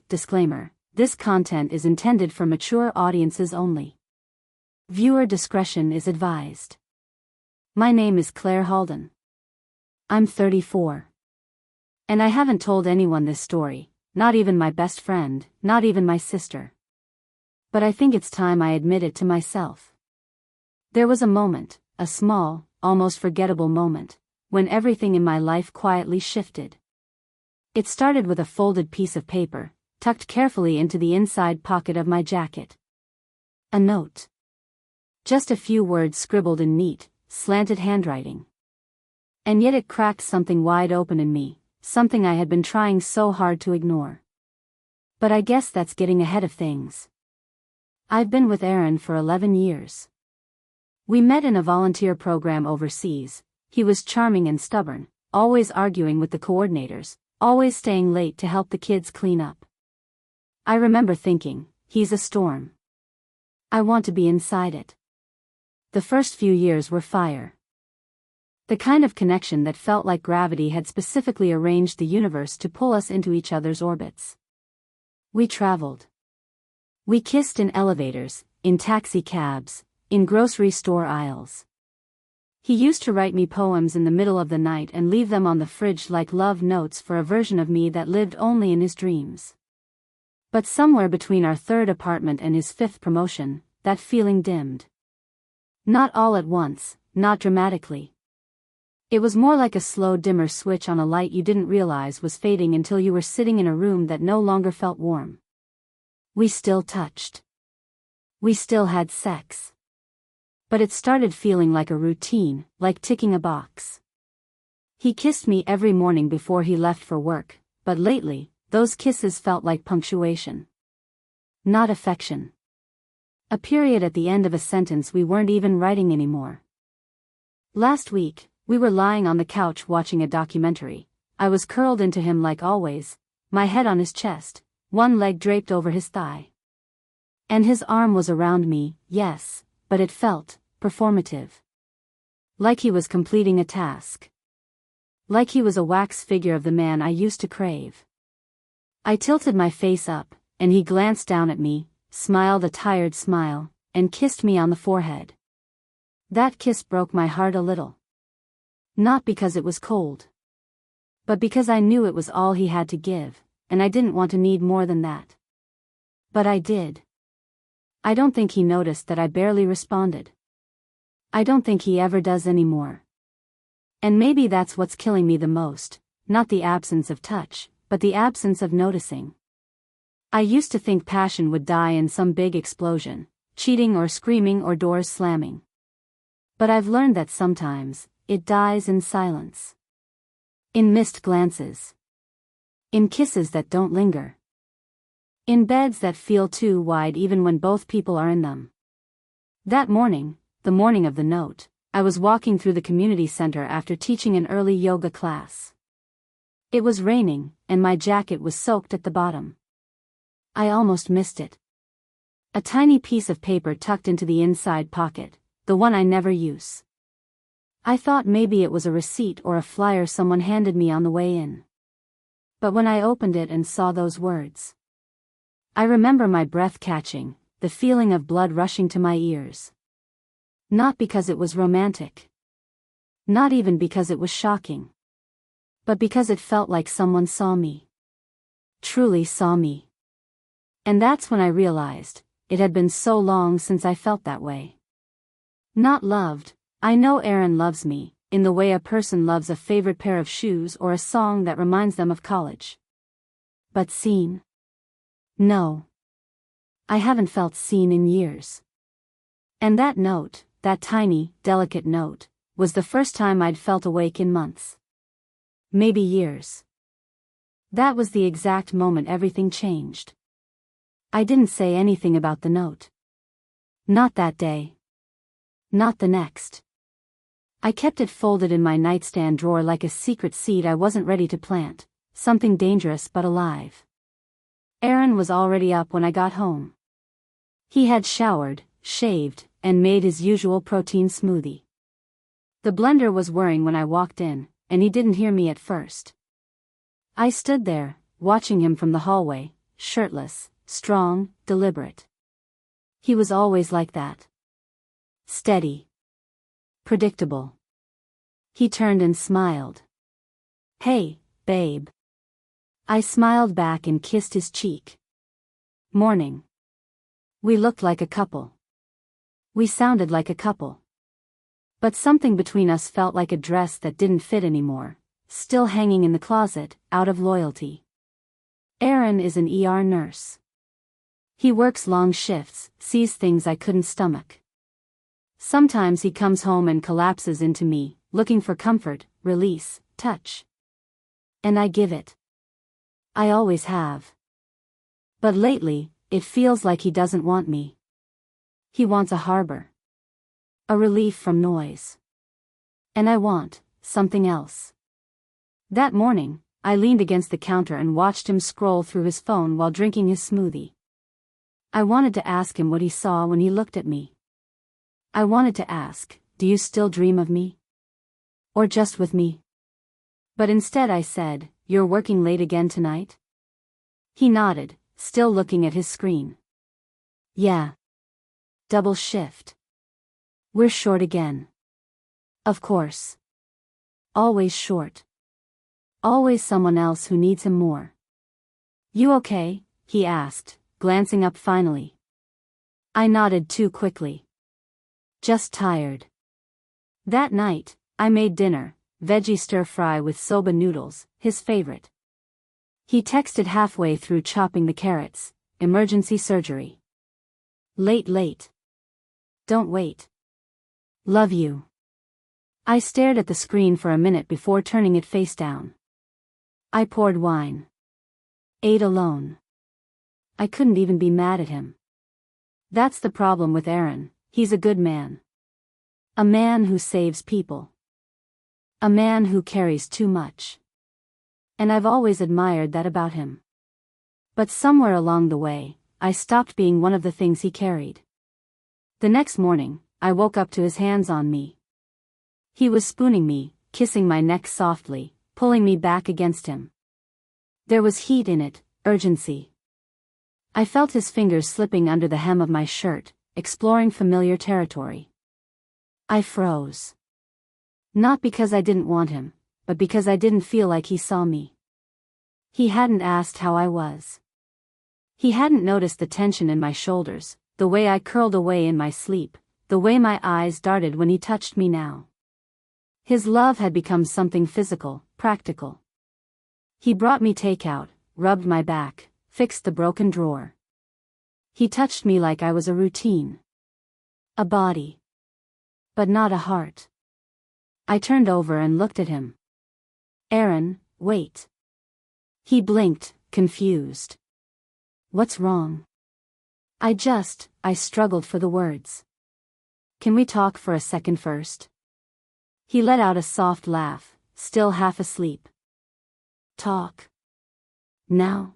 Disclaimer. This content is intended for mature audiences only. Viewer discretion is advised. My name is Claire Halden. I'm 34. And I haven't told anyone this story, not even my best friend, not even my sister. But I think it's time I admit it to myself. There was a moment, a small, almost forgettable moment, when everything in my life quietly shifted. It started with a folded piece of paper, tucked carefully into the inside pocket of my jacket. A note. Just a few words scribbled in neat, slanted handwriting. And yet it cracked something wide open in me, something I had been trying so hard to ignore. But I guess that's getting ahead of things. I've been with Aaron for 11 years. We met in a volunteer program overseas. He was charming and stubborn, always arguing with the coordinators, always staying late to help the kids clean up. I remember thinking, he's a storm. I want to be inside it. The first few years were fire. The kind of connection that felt like gravity had specifically arranged the universe to pull us into each other's orbits. We traveled. We kissed in elevators, in taxi cabs, in grocery store aisles. He used to write me poems in the middle of the night and leave them on the fridge like love notes for a version of me that lived only in his dreams. But somewhere between our third apartment and his fifth promotion, that feeling dimmed. Not all at once, not dramatically. It was more like a slow dimmer switch on a light you didn't realize was fading until you were sitting in a room that no longer felt warm. We still touched. We still had sex. But it started feeling like a routine, like ticking a box. He kissed me every morning before he left for work, but lately, those kisses felt like punctuation. Not affection. A period at the end of a sentence we weren't even writing anymore. Last week, we were lying on the couch watching a documentary. I was curled into him like always, my head on his chest, one leg draped over his thigh. And his arm was around me, yes, but it felt performative. Like he was completing a task. Like he was a wax figure of the man I used to crave. I tilted my face up, and he glanced down at me, smiled a tired smile, and kissed me on the forehead. That kiss broke my heart a little. Not because it was cold. But because I knew it was all he had to give, and I didn't want to need more than that. But I did. I don't think he noticed that I barely responded. I don't think he ever does anymore. And maybe that's what's killing me the most, not the absence of touch, but the absence of noticing. I used to think passion would die in some big explosion, cheating or screaming or doors slamming. But I've learned that sometimes, it dies in silence. In missed glances. In kisses that don't linger. In beds that feel too wide even when both people are in them. That morning, the morning of the note, I was walking through the community center after teaching an early yoga class. It was raining, and my jacket was soaked at the bottom. I almost missed it. A tiny piece of paper tucked into the inside pocket, the one I never use. I thought maybe it was a receipt or a flyer someone handed me on the way in. But when I opened it and saw those words, I remember my breath catching, the feeling of blood rushing to my ears. Not because it was romantic. Not even because it was shocking. But because it felt like someone saw me. Truly saw me. And that's when I realized, it had been so long since I felt that way. Not loved. I know Aaron loves me, in the way a person loves a favorite pair of shoes or a song that reminds them of college. But seen? No. I haven't felt seen in years. And that note, that tiny, delicate note, was the first time I'd felt awake in months. Maybe years. That was the exact moment everything changed. I didn't say anything about the note. Not that day. Not the next. I kept it folded in my nightstand drawer like a secret seed I wasn't ready to plant, something dangerous but alive. Aaron was already up when I got home. He had showered, shaved, and made his usual protein smoothie. The blender was whirring when I walked in, and he didn't hear me at first. I stood there, watching him from the hallway, shirtless, strong, deliberate. He was always like that. Steady. Predictable. He turned and smiled. "Hey, babe." I smiled back and kissed his cheek. Morning. We looked like a couple. We sounded like a couple. But something between us felt like a dress that didn't fit anymore, still hanging in the closet, out of loyalty. Aaron is an ER nurse. He works long shifts, sees things I couldn't stomach. Sometimes he comes home and collapses into me, looking for comfort, release, touch. And I give it. I always have. But lately, it feels like he doesn't want me. He wants a harbor. A relief from noise. And I want something else. That morning, I leaned against the counter and watched him scroll through his phone while drinking his smoothie. I wanted to ask him what he saw when he looked at me. I wanted to ask, "Do you still dream of me? Or just with me?" But instead I said, "You're working late again tonight?" He nodded, still looking at his screen. "Yeah. Double shift. We're short again." Of course. Always short. Always someone else who needs him more. "You okay?" he asked, glancing up finally. I nodded too quickly. "Just tired." That night, I made dinner, veggie stir-fry with soba noodles, his favorite. He texted halfway through chopping the carrots, "Emergency surgery. Late. Don't wait. Love you." I stared at the screen for a minute before turning it face down. I poured wine. Ate alone. I couldn't even be mad at him. That's the problem with Aaron, he's a good man. A man who saves people. A man who carries too much. And I've always admired that about him. But somewhere along the way, I stopped being one of the things he carried. The next morning, I woke up to his hands on me. He was spooning me, kissing my neck softly, pulling me back against him. There was heat in it, urgency. I felt his fingers slipping under the hem of my shirt, exploring familiar territory. I froze. Not because I didn't want him, but because I didn't feel like he saw me. He hadn't asked how I was. He hadn't noticed the tension in my shoulders, the way I curled away in my sleep, the way my eyes darted when he touched me now. His love had become something physical, practical. He brought me takeout, rubbed my back, fixed the broken drawer. He touched me like I was a routine. A body. But not a heart. I turned over and looked at him. "Aaron, wait." He blinked, confused. "What's wrong?" I struggled for the words. "Can we talk for a second first?" He let out a soft laugh, still half asleep. "Talk? Now?"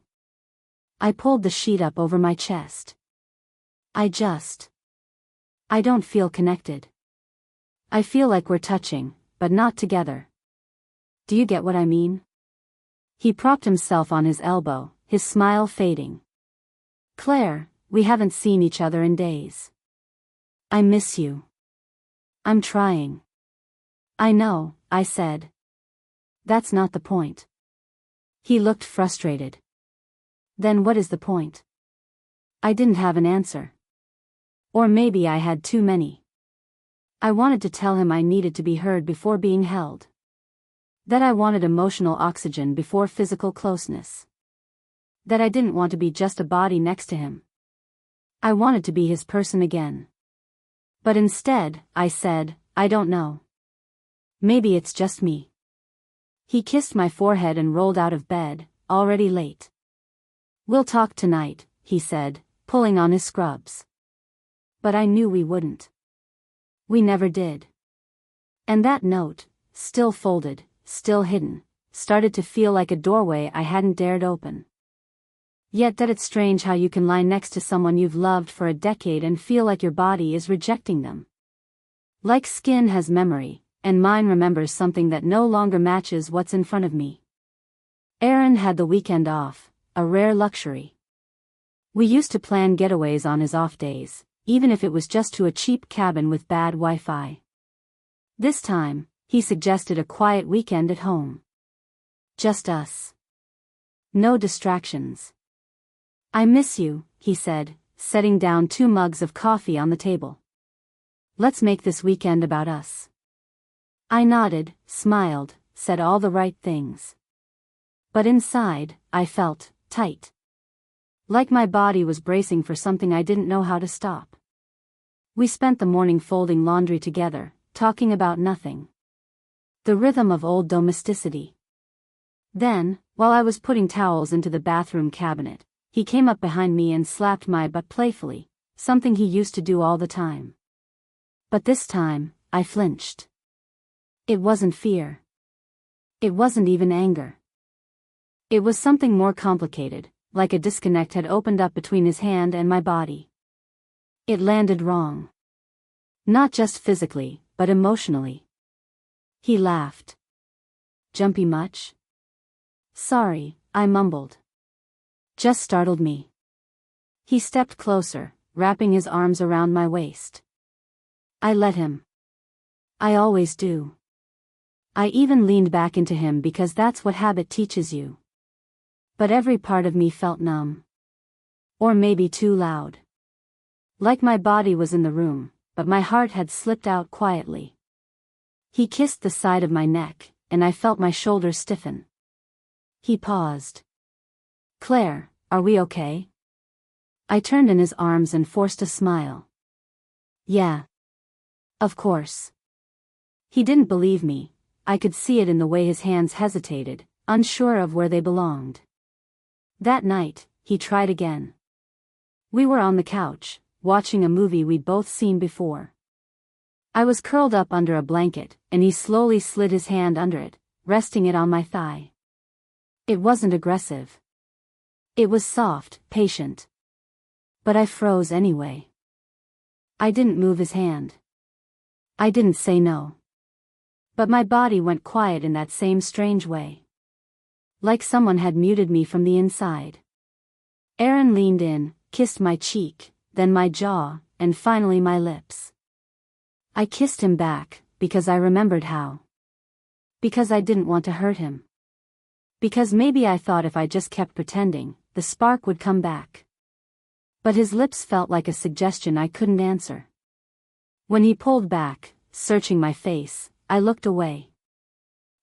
I pulled the sheet up over my chest. I don't feel connected. I feel like we're touching, but not together. Do you get what I mean? He propped himself on his elbow, his smile fading. "Claire, we haven't seen each other in days. I miss you." "I'm trying." "I know," I said. "That's not the point." He looked frustrated. "Then what is the point?" I didn't have an answer. Or maybe I had too many. I wanted to tell him I needed to be heard before being held. That I wanted emotional oxygen before physical closeness. That I didn't want to be just a body next to him. I wanted to be his person again. But instead, I said, "I don't know. Maybe it's just me." He kissed my forehead and rolled out of bed, already late. "We'll talk tonight," he said, pulling on his scrubs. But I knew we wouldn't. We never did. And that note, still folded, still hidden, started to feel like a doorway I hadn't dared open. Yet that it's strange how you can lie next to someone you've loved for a decade and feel like your body is rejecting them. Like skin has memory, and mine remembers something that no longer matches what's in front of me. Aaron had the weekend off, a rare luxury. We used to plan getaways on his off days, even if it was just to a cheap cabin with bad Wi-Fi. This time, he suggested a quiet weekend at home. Just us. No distractions. I miss you, he said, setting down 2 mugs of coffee on the table. Let's make this weekend about us. I nodded, smiled, said all the right things. But inside, I felt tight. Like my body was bracing for something I didn't know how to stop. We spent the morning folding laundry together, talking about nothing. The rhythm of old domesticity. Then, while I was putting towels into the bathroom cabinet, he came up behind me and slapped my butt playfully, something he used to do all the time. But this time, I flinched. It wasn't fear. It wasn't even anger. It was something more complicated, like a disconnect had opened up between his hand and my body. It landed wrong. Not just physically, but emotionally. He laughed. Jumpy much? Sorry, I mumbled. Just startled me. He stepped closer, wrapping his arms around my waist. I let him. I always do. I even leaned back into him because that's what habit teaches you. But every part of me felt numb. Or maybe too loud. Like my body was in the room, but my heart had slipped out quietly. He kissed the side of my neck, and I felt my shoulders stiffen. He paused. Claire, are we okay? I turned in his arms and forced a smile. Yeah. Of course. He didn't believe me. I could see it in the way his hands hesitated, unsure of where they belonged. That night, he tried again. We were on the couch, watching a movie we'd both seen before. I was curled up under a blanket, and he slowly slid his hand under it, resting it on my thigh. It wasn't aggressive. It was soft, patient. But I froze anyway. I didn't move his hand. I didn't say no. But my body went quiet in that same strange way. Like someone had muted me from the inside. Aaron leaned in, kissed my cheek, then my jaw, and finally my lips. I kissed him back, because I remembered how. Because I didn't want to hurt him. Because maybe I thought if I just kept pretending, the spark would come back. But his lips felt like a suggestion I couldn't answer. When he pulled back, searching my face, I looked away.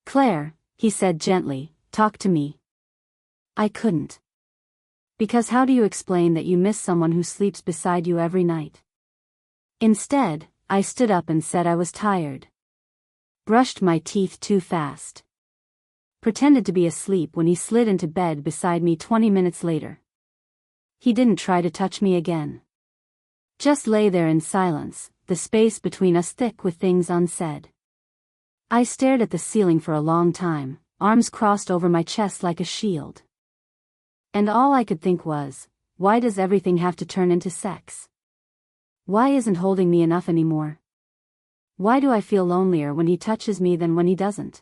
Claire, he said gently, talk to me. I couldn't. Because how do you explain that you miss someone who sleeps beside you every night? Instead, I stood up and said I was tired. Brushed my teeth too fast. Pretended to be asleep when he slid into bed beside me 20 minutes later. He didn't try to touch me again. Just lay there in silence, the space between us thick with things unsaid. I stared at the ceiling for a long time, arms crossed over my chest like a shield. And all I could think was, why does everything have to turn into sex? Why isn't holding me enough anymore? Why do I feel lonelier when he touches me than when he doesn't?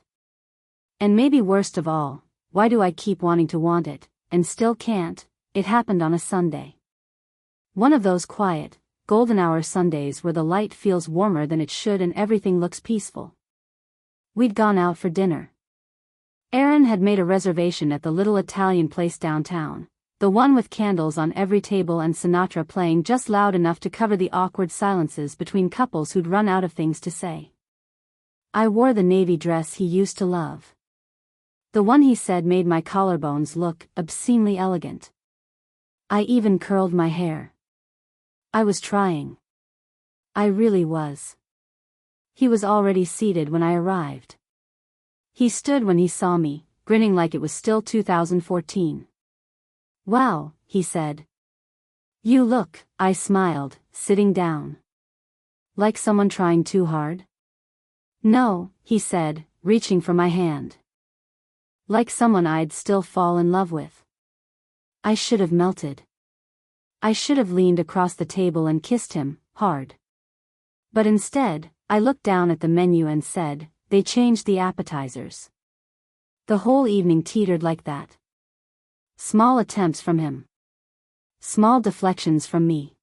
And maybe worst of all, why do I keep wanting to want it, and still can't? It happened on a Sunday. One of those quiet, golden hour Sundays where the light feels warmer than it should and everything looks peaceful. We'd gone out for dinner. Aaron had made a reservation at the little Italian place downtown, the one with candles on every table and Sinatra playing just loud enough to cover the awkward silences between couples who'd run out of things to say. I wore the navy dress he used to love. The one he said made my collarbones look obscenely elegant. I even curled my hair. I was trying. I really was. He was already seated when I arrived. He stood when he saw me, grinning like it was still 2014. Wow, he said. You look, I smiled, sitting down. Like someone trying too hard? No, he said, reaching for my hand. Like someone I'd still fall in love with. I should have melted. I should have leaned across the table and kissed him, hard. But instead, I looked down at the menu and said, they changed the appetizers. The whole evening teetered like that. Small attempts from him. Small deflections from me.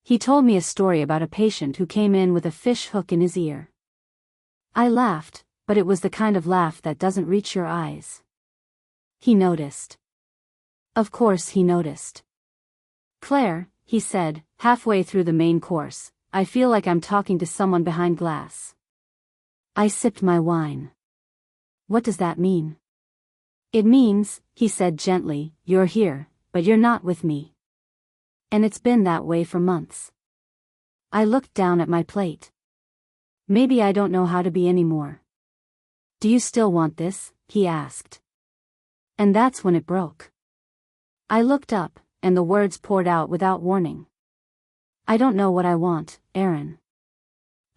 He told me a story about a patient who came in with a fish hook in his ear. I laughed, but it was the kind of laugh that doesn't reach your eyes. He noticed. Of course he noticed. "Claire," he said, halfway through the main course, "I feel like I'm talking to someone behind glass." I sipped my wine. "What does that mean?" "It means," he said gently, "you're here, but you're not with me. And it's been that way for months." I looked down at my plate. "Maybe I don't know how to be anymore." "Do you still want this?" he asked. And that's when it broke. I looked up, and the words poured out without warning. "I don't know what I want, Aaron.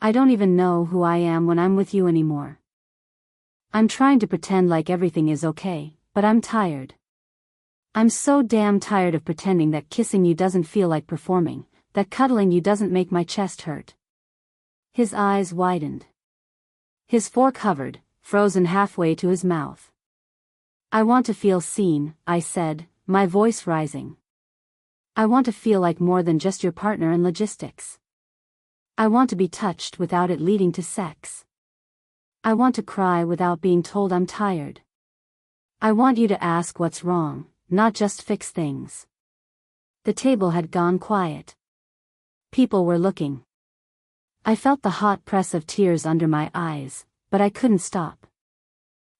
I don't even know who I am when I'm with you anymore. I'm trying to pretend like everything is okay, but I'm tired. I'm so damn tired of pretending that kissing you doesn't feel like performing, that cuddling you doesn't make my chest hurt." His eyes widened. His fork hovered, frozen halfway to his mouth. "I want to feel seen," I said, my voice rising. "I want to feel like more than just your partner in logistics. I want to be touched without it leading to sex. I want to cry without being told I'm tired. I want you to ask what's wrong, not just fix things." The table had gone quiet. People were looking. I felt the hot press of tears under my eyes, but I couldn't stop.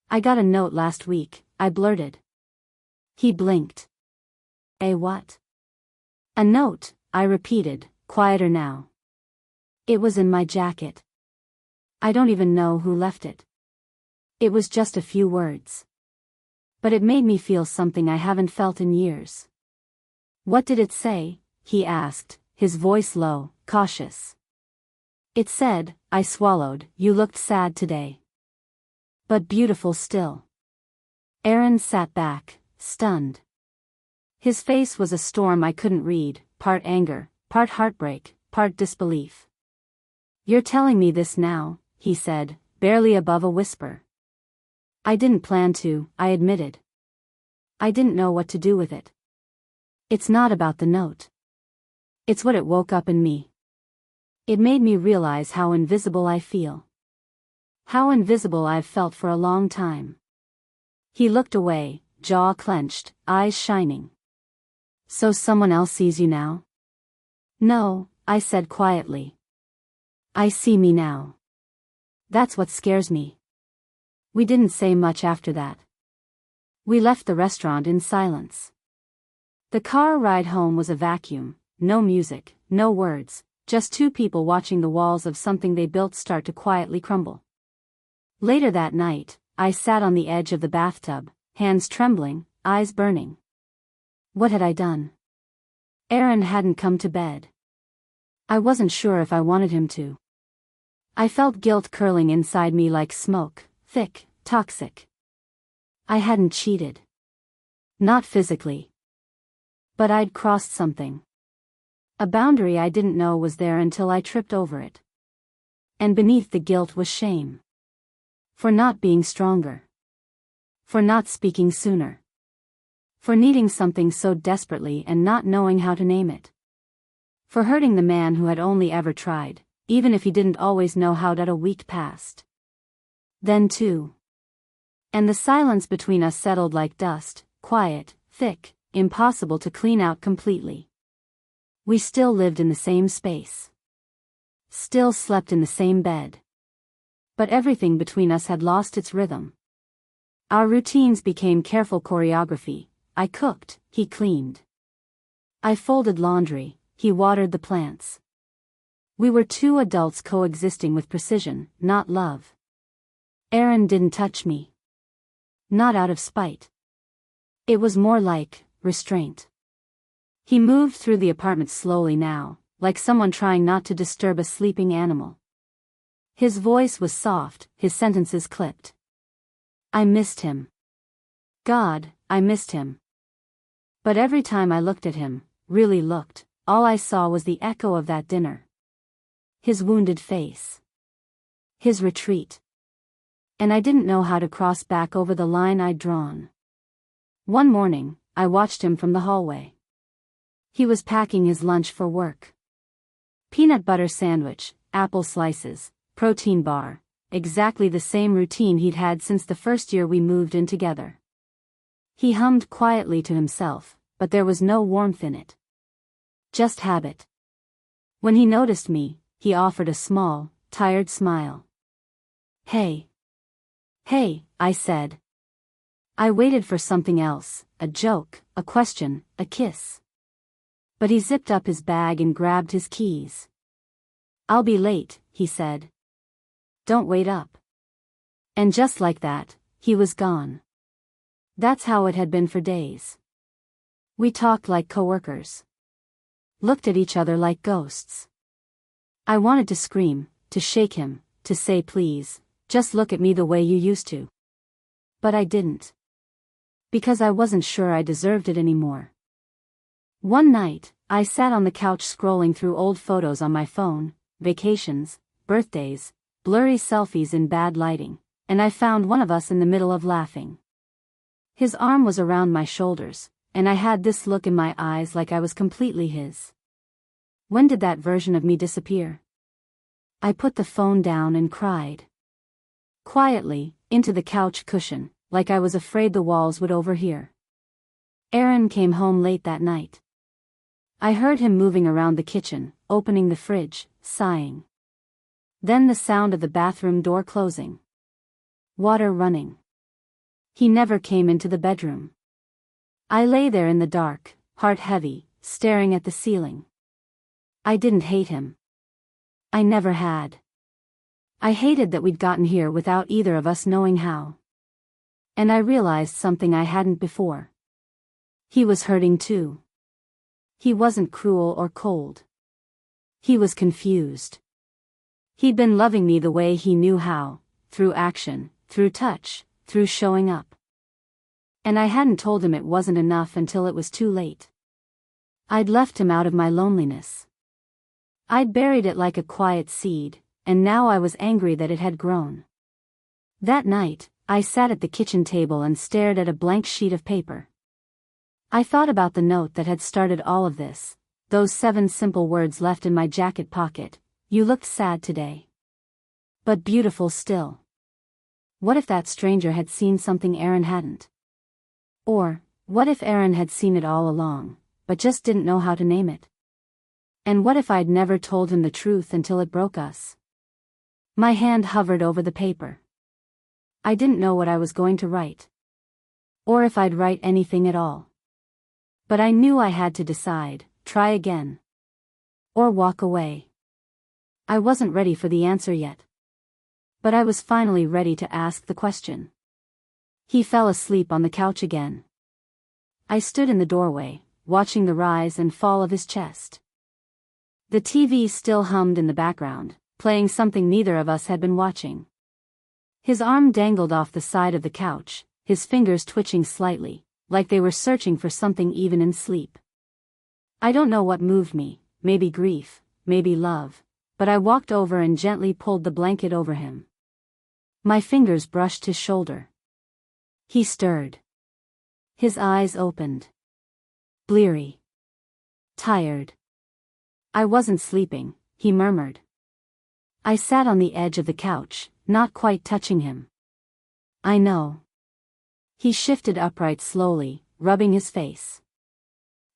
"I got a note last week," I blurted. He blinked. "A what?" "A note," I repeated, quieter now. "It was in my jacket. I don't even know who left it. It was just a few words. But it made me feel something I haven't felt in years." "What did it say?" he asked, his voice low, cautious. "It said," I swallowed, "you looked sad today. But beautiful still." Aaron sat back, stunned. His face was a storm I couldn't read, part anger, part heartbreak, part disbelief. "You're telling me this now," he said, barely above a whisper. "I didn't plan to," I admitted. "I didn't know what to do with it. It's not about the note. It's what it woke up in me. It made me realize how invisible I feel. How invisible I've felt for a long time." He looked away, jaw clenched, eyes shining. "So someone else sees you now?" "No," I said quietly. "I see me now. That's what scares me." We didn't say much after that. We left the restaurant in silence. The car ride home was a vacuum, no music, no words, just two people watching the walls of something they built start to quietly crumble. Later that night, I sat on the edge of the bathtub, hands trembling, eyes burning. What had I done? Aaron hadn't come to bed. I wasn't sure if I wanted him to. I felt guilt curling inside me like smoke, thick, toxic. I hadn't cheated. Not physically. But I'd crossed something. A boundary I didn't know was there until I tripped over it. And beneath the guilt was shame. For not being stronger. For not speaking sooner. For needing something so desperately and not knowing how to name it. For hurting the man who had only ever tried, even if he didn't always know how. A week passed. Then two. And the silence between us settled like dust, quiet, thick, impossible to clean out completely. We still lived in the same space. Still slept in the same bed. But everything between us had lost its rhythm. Our routines became careful choreography. I cooked, he cleaned. I folded laundry, he watered the plants. We were two adults coexisting with precision, not love. Aaron didn't touch me. Not out of spite. It was more like restraint. He moved through the apartment slowly now, like someone trying not to disturb a sleeping animal. His voice was soft, his sentences clipped. I missed him. God, I missed him. But every time I looked at him, really looked, all I saw was the echo of that dinner. His wounded face. His retreat. And I didn't know how to cross back over the line I'd drawn. One morning, I watched him from the hallway. He was packing his lunch for work. Peanut butter sandwich, apple slices, protein bar, exactly the same routine he'd had since the first year we moved in together. He hummed quietly to himself, but there was no warmth in it. Just habit. When he noticed me, he offered a small, tired smile. "Hey." "Hey," I said. I waited for something else, a joke, a question, a kiss. But he zipped up his bag and grabbed his keys. "I'll be late," he said. "Don't wait up." And just like that, he was gone. That's how it had been for days. We talked like coworkers. Looked at each other like ghosts. I wanted to scream, to shake him, to say please, just look at me the way you used to. But I didn't. Because I wasn't sure I deserved it anymore. One night, I sat on the couch scrolling through old photos on my phone, vacations, birthdays, blurry selfies in bad lighting, and I found one of us in the middle of laughing. His arm was around my shoulders, and I had this look in my eyes like I was completely his. When did that version of me disappear? I put the phone down and cried. Quietly, into the couch cushion, like I was afraid the walls would overhear. Aaron came home late that night. I heard him moving around the kitchen, opening the fridge, sighing. Then the sound of the bathroom door closing. Water running. He never came into the bedroom. I lay there in the dark, heart heavy, staring at the ceiling. I didn't hate him. I never had. I hated that we'd gotten here without either of us knowing how. And I realized something I hadn't before. He was hurting too. He wasn't cruel or cold. He was confused. He'd been loving me the way he knew how, through action, through touch, through showing up. And I hadn't told him it wasn't enough until it was too late. I'd left him out of my loneliness. I'd buried it like a quiet seed, and now I was angry that it had grown. That night, I sat at the kitchen table and stared at a blank sheet of paper. I thought about the note that had started all of this, those 7 simple words left in my jacket pocket. You looked sad today. But beautiful still. What if that stranger had seen something Aaron hadn't? Or, what if Aaron had seen it all along, but just didn't know how to name it? And what if I'd never told him the truth until it broke us? My hand hovered over the paper. I didn't know what I was going to write. Or if I'd write anything at all. But I knew I had to decide, try again. Or walk away. I wasn't ready for the answer yet. But I was finally ready to ask the question. He fell asleep on the couch again. I stood in the doorway, watching the rise and fall of his chest. The TV still hummed in the background, playing something neither of us had been watching. His arm dangled off the side of the couch, his fingers twitching slightly, like they were searching for something even in sleep. I don't know what moved me, maybe grief, maybe love, but I walked over and gently pulled the blanket over him. My fingers brushed his shoulder. He stirred. His eyes opened. Bleary. Tired. I wasn't sleeping, he murmured. I sat on the edge of the couch, not quite touching him. I know. He shifted upright slowly, rubbing his face.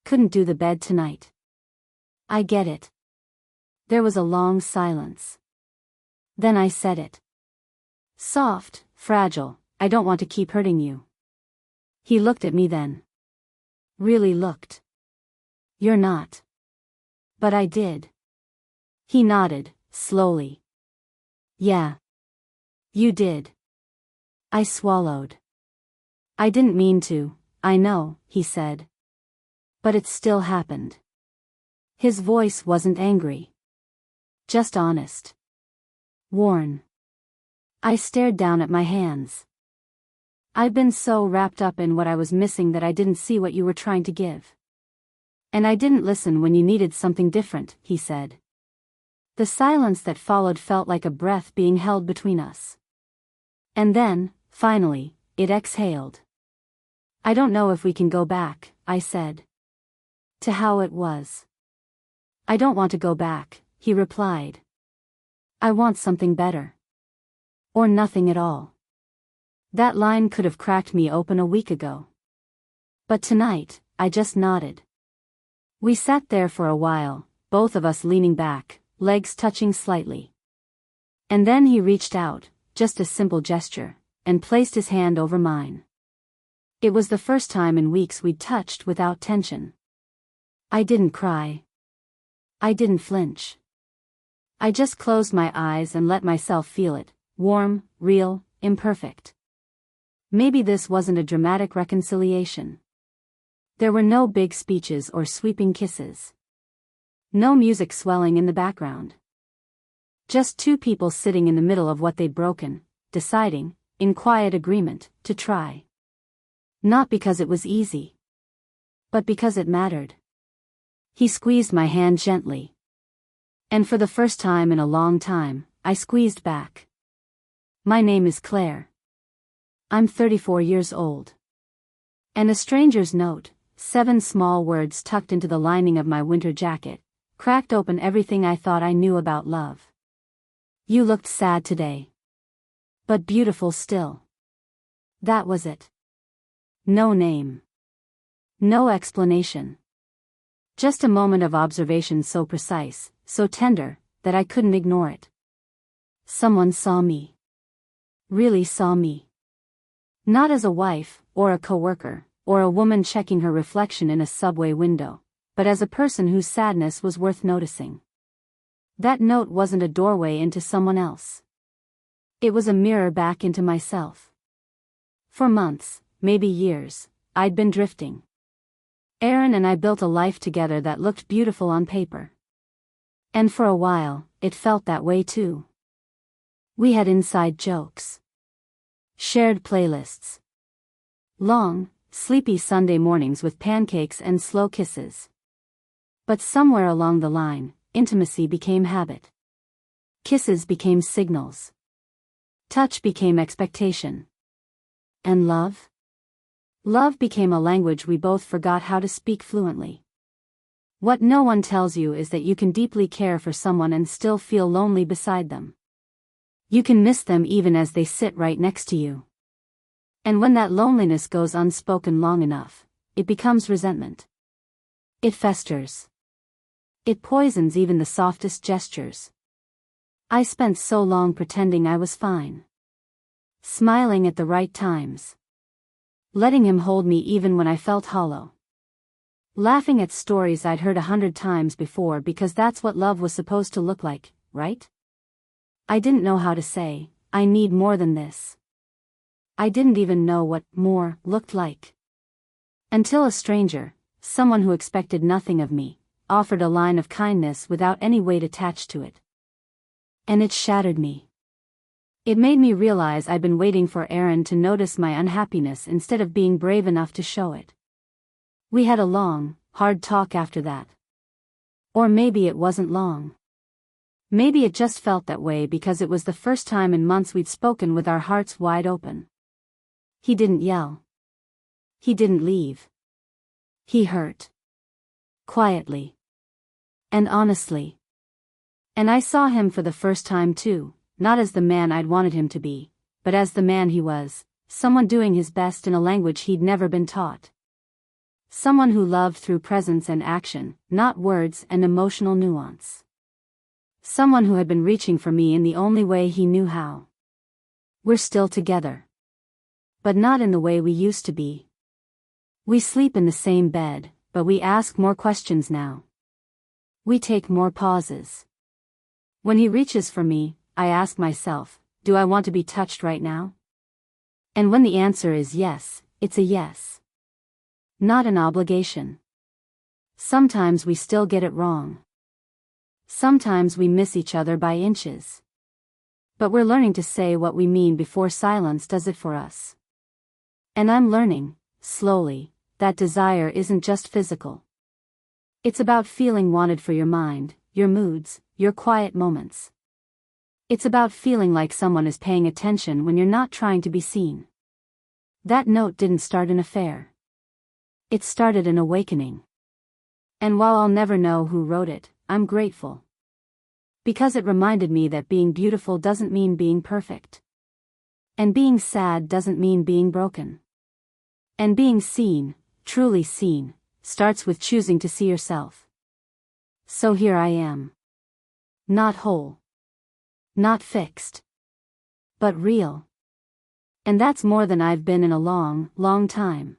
Couldn't do the bed tonight. I get it. There was a long silence. Then I said it. Soft, fragile, I don't want to keep hurting you. He looked at me then. Really looked. You're not. But I did. He nodded, slowly. Yeah. You did. I swallowed. I didn't mean to, I know, he said. But it still happened. His voice wasn't angry. Just honest. Worn. I stared down at my hands. I'd been so wrapped up in what I was missing that I didn't see what you were trying to give. And I didn't listen when you needed something different, he said. The silence that followed felt like a breath being held between us. And then, finally, it exhaled. I don't know if we can go back, I said. To how it was. I don't want to go back, he replied. I want something better. Or nothing at all. That line could have cracked me open a week ago. But tonight, I just nodded. We sat there for a while, both of us leaning back, legs touching slightly. And then he reached out, just a simple gesture, and placed his hand over mine. It was the first time in weeks we'd touched without tension. I didn't cry. I didn't flinch. I just closed my eyes and let myself feel it, warm, real, imperfect. Maybe this wasn't a dramatic reconciliation. There were no big speeches or sweeping kisses. No music swelling in the background. Just two people sitting in the middle of what they'd broken, deciding, in quiet agreement, to try. Not because it was easy. But because it mattered. He squeezed my hand gently. And for the first time in a long time, I squeezed back. My name is Claire. I'm 34 years old. And a stranger's note, 7 small words tucked into the lining of my winter jacket, cracked open everything I thought I knew about love. You looked sad today. But beautiful still. That was it. No name. No explanation. Just a moment of observation so precise, so tender, that I couldn't ignore it. Someone saw me. Really saw me. Not as a wife, or a coworker, or a woman checking her reflection in a subway window, but as a person whose sadness was worth noticing. That note wasn't a doorway into someone else. It was a mirror back into myself. For months, maybe years, I'd been drifting. Aaron and I built a life together that looked beautiful on paper. And for a while, it felt that way too. We had inside jokes. Shared playlists. Long, sleepy Sunday mornings with pancakes and slow kisses. But somewhere along the line, intimacy became habit. Kisses became signals. Touch became expectation. And love? Love became a language we both forgot how to speak fluently. What no one tells you is that you can deeply care for someone and still feel lonely beside them. You can miss them even as they sit right next to you. And when that loneliness goes unspoken long enough, it becomes resentment. It festers. It poisons even the softest gestures. I spent so long pretending I was fine. Smiling at the right times. Letting him hold me even when I felt hollow. Laughing at stories I'd heard 100 times before because that's what love was supposed to look like, right? I didn't know how to say, I need more than this. I didn't even know what more looked like. Until a stranger, someone who expected nothing of me, offered a line of kindness without any weight attached to it. And it shattered me. It made me realize I'd been waiting for Aaron to notice my unhappiness instead of being brave enough to show it. We had a long, hard talk after that. Or maybe it wasn't long. Maybe it just felt that way because it was the first time in months we'd spoken with our hearts wide open. He didn't yell. He didn't leave. He hurt. Quietly. And honestly. And I saw him for the first time too, not as the man I'd wanted him to be, but as the man he was, someone doing his best in a language he'd never been taught. Someone who loved through presence and action, not words and emotional nuance. Someone who had been reaching for me in the only way he knew how. We're still together. But not in the way we used to be. We sleep in the same bed, but we ask more questions now. We take more pauses. When he reaches for me, I ask myself, do I want to be touched right now? And when the answer is yes, it's a yes. Not an obligation. Sometimes we still get it wrong. Sometimes we miss each other by inches. But we're learning to say what we mean before silence does it for us. And I'm learning, slowly, that desire isn't just physical. It's about feeling wanted for your mind, your moods, your quiet moments. It's about feeling like someone is paying attention when you're not trying to be seen. That note didn't start an affair. It started an awakening. And while I'll never know who wrote it, I'm grateful. Because it reminded me that being beautiful doesn't mean being perfect. And being sad doesn't mean being broken. And being seen, truly seen, starts with choosing to see yourself. So here I am. Not whole. Not fixed. But real. And that's more than I've been in a long, long time.